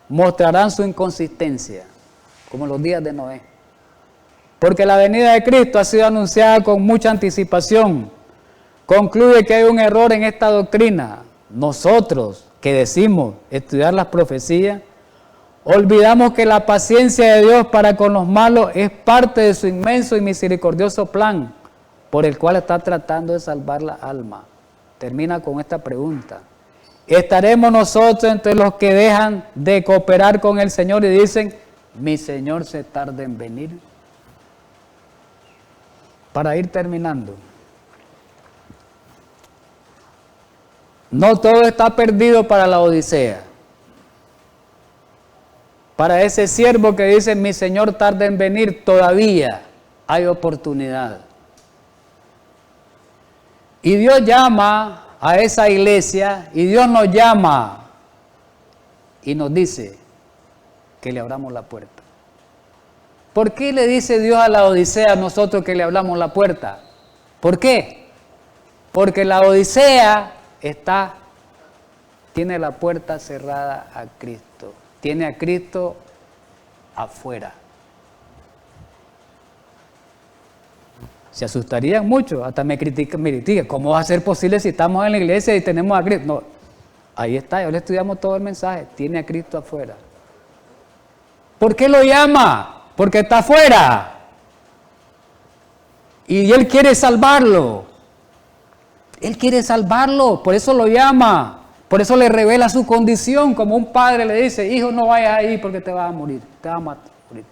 mostrarán su inconsistencia, como en los días de Noé. Porque la venida de Cristo ha sido anunciada con mucha anticipación. Concluye que hay un error en esta doctrina. Nosotros que decimos estudiar las profecías, olvidamos que la paciencia de Dios para con los malos es parte de su inmenso y misericordioso plan, por el cual está tratando de salvar la alma. Termina con esta pregunta. ¿Estaremos nosotros entre los que dejan de cooperar con el Señor y dicen, mi Señor se tarda en venir? Para ir terminando. No todo está perdido para la Odisea. Para ese siervo que dice, mi Señor tarda en venir, todavía hay oportunidad. Y Dios llama a esa iglesia, y Dios nos llama y nos dice que le abramos la puerta. ¿Por qué le dice Dios a la Odisea a nosotros que le abramos la puerta? ¿Por qué? Porque la Odisea tiene la puerta cerrada a Cristo. Tiene a Cristo afuera. Se asustarían mucho, hasta me critican, ¿cómo va a ser posible si estamos en la iglesia y tenemos a Cristo? No, ahí está, ya le estudiamos todo el mensaje, tiene a Cristo afuera. ¿Por qué lo llama? Porque está afuera. Y Él quiere salvarlo. Él quiere salvarlo, por eso lo llama. Por eso le revela su condición, como un padre le dice, hijo, no vayas ahí porque te vas a morir, te vas a morir.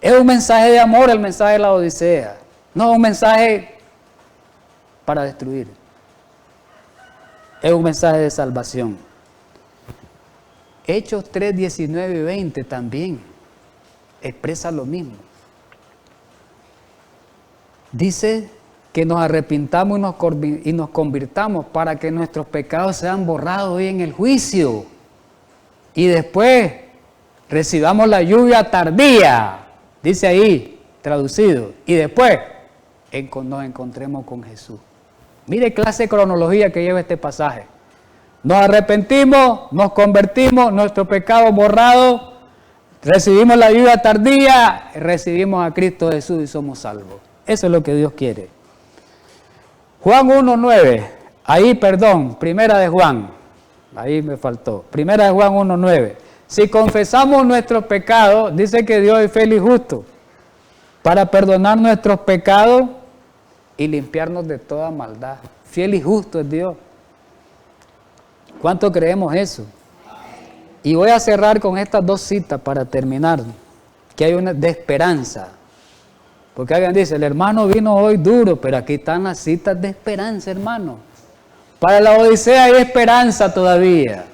Es un mensaje de amor, el mensaje de la Odisea, no un mensaje para destruir. Es un mensaje de salvación. Hechos 3, 19 y 20 también expresa lo mismo. Dice que nos arrepintamos y nos convirtamos para que nuestros pecados sean borrados hoy en el juicio. Y después recibamos la lluvia tardía, dice ahí, traducido. Y después nos encontremos con Jesús. Mire clase de cronología que lleva este pasaje. Nos arrepentimos, nos convertimos, nuestro pecado borrado, recibimos la lluvia tardía, recibimos a Cristo Jesús y somos salvos. Eso es lo que Dios quiere. Juan 1:9, primera de Juan, ahí me faltó, primera de Juan 1:9. Si confesamos nuestros pecados, dice que Dios es fiel y justo, para perdonar nuestros pecados y limpiarnos de toda maldad. Fiel y justo es Dios. ¿Cuánto creemos eso? Y voy a cerrar con estas dos citas para terminar, que hay una de esperanza. Porque alguien dice, el hermano vino hoy duro, pero aquí están las citas de esperanza, hermano. Para la Odisea hay esperanza todavía.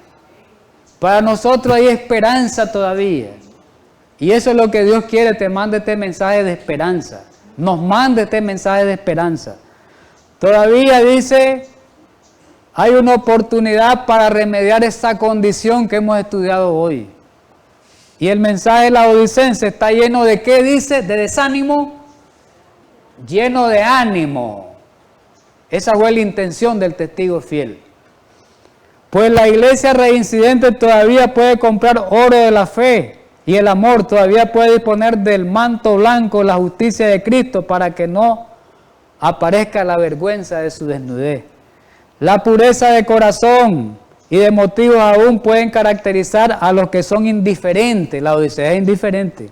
Para nosotros hay esperanza todavía. Y eso es lo que Dios quiere, te mande este mensaje de esperanza. Nos mande este mensaje de esperanza. Todavía dice, hay una oportunidad para remediar esta condición que hemos estudiado hoy. Y el mensaje de la Odicense está lleno de ¿qué dice? De desánimo. Lleno de ánimo. Esa fue la intención del testigo fiel. Pues la iglesia reincidente todavía puede comprar oro de la fe y el amor, todavía puede disponer del manto blanco, la justicia de Cristo, para que no aparezca la vergüenza de su desnudez. La pureza de corazón y de motivos aún pueden caracterizar a los que son indiferentes. La Odisea es indiferente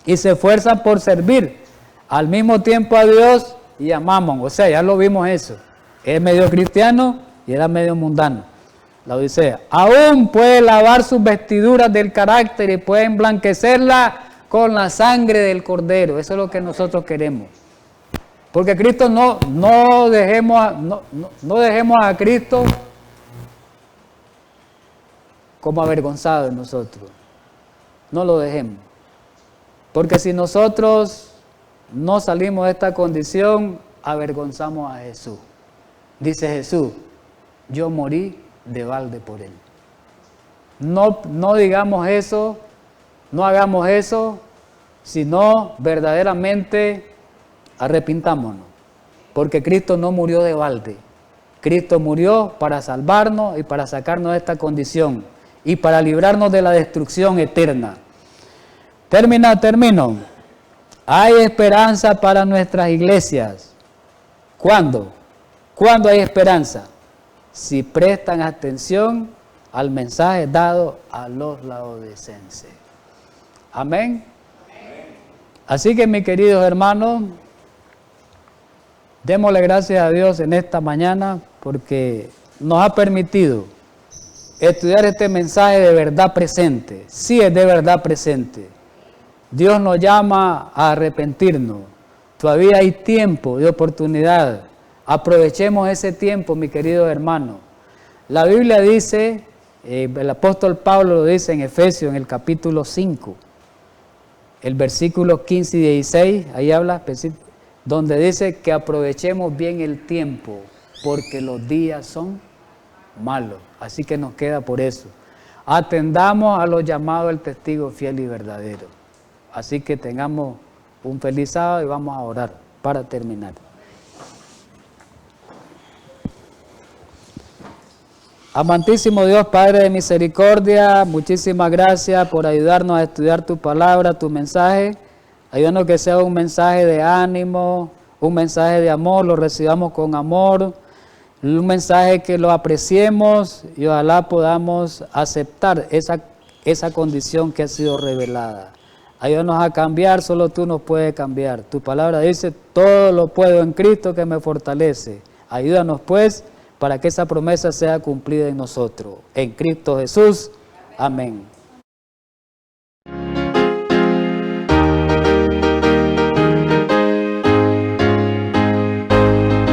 y se esfuerzan por servir al mismo tiempo a Dios y a Mamón. O sea, ya lo vimos eso. Es medio cristiano y era medio mundano. La Odisea. Aún puede lavar sus vestiduras del carácter y puede emblanquecerla con la sangre del Cordero. Eso es lo que nosotros queremos. Porque Cristo no dejemos a Cristo como avergonzado en nosotros. No lo dejemos. Porque si nosotros no salimos de esta condición, avergonzamos a Jesús. Dice Jesús, yo morí de balde por él. No digamos eso, no hagamos eso, sino verdaderamente arrepintámonos. Porque Cristo no murió de balde. Cristo murió para salvarnos y para sacarnos de esta condición y para librarnos de la destrucción eterna. Termino. Hay esperanza para nuestras iglesias. ¿Cuándo? ¿Cuándo hay esperanza? Si prestan atención al mensaje dado a los laodicenses. Amén. Así que, mis queridos hermanos, démosle gracias a Dios en esta mañana porque nos ha permitido estudiar este mensaje de verdad presente. Sí, es de verdad presente. Dios nos llama a arrepentirnos. Todavía hay tiempo de oportunidad. Aprovechemos ese tiempo, mi querido hermano. La Biblia dice, el apóstol Pablo lo dice en Efesios, en el capítulo 5, el versículo 15 y 16, ahí habla, donde dice que aprovechemos bien el tiempo, porque los días son malos. Así que nos queda por eso. Atendamos a los llamados del testigo fiel y verdadero. Así que tengamos un feliz sábado y vamos a orar para terminar. Amantísimo Dios, Padre de misericordia, muchísimas gracias por ayudarnos a estudiar tu palabra, tu mensaje. Ayúdanos que sea un mensaje de ánimo, un mensaje de amor, lo recibamos con amor, un mensaje que lo apreciemos y ojalá podamos aceptar esa condición que ha sido revelada. Ayúdanos a cambiar, solo tú nos puedes cambiar. Tu palabra dice, todo lo puedo en Cristo que me fortalece. Ayúdanos pues para que esa promesa sea cumplida en nosotros. En Cristo Jesús. Amén.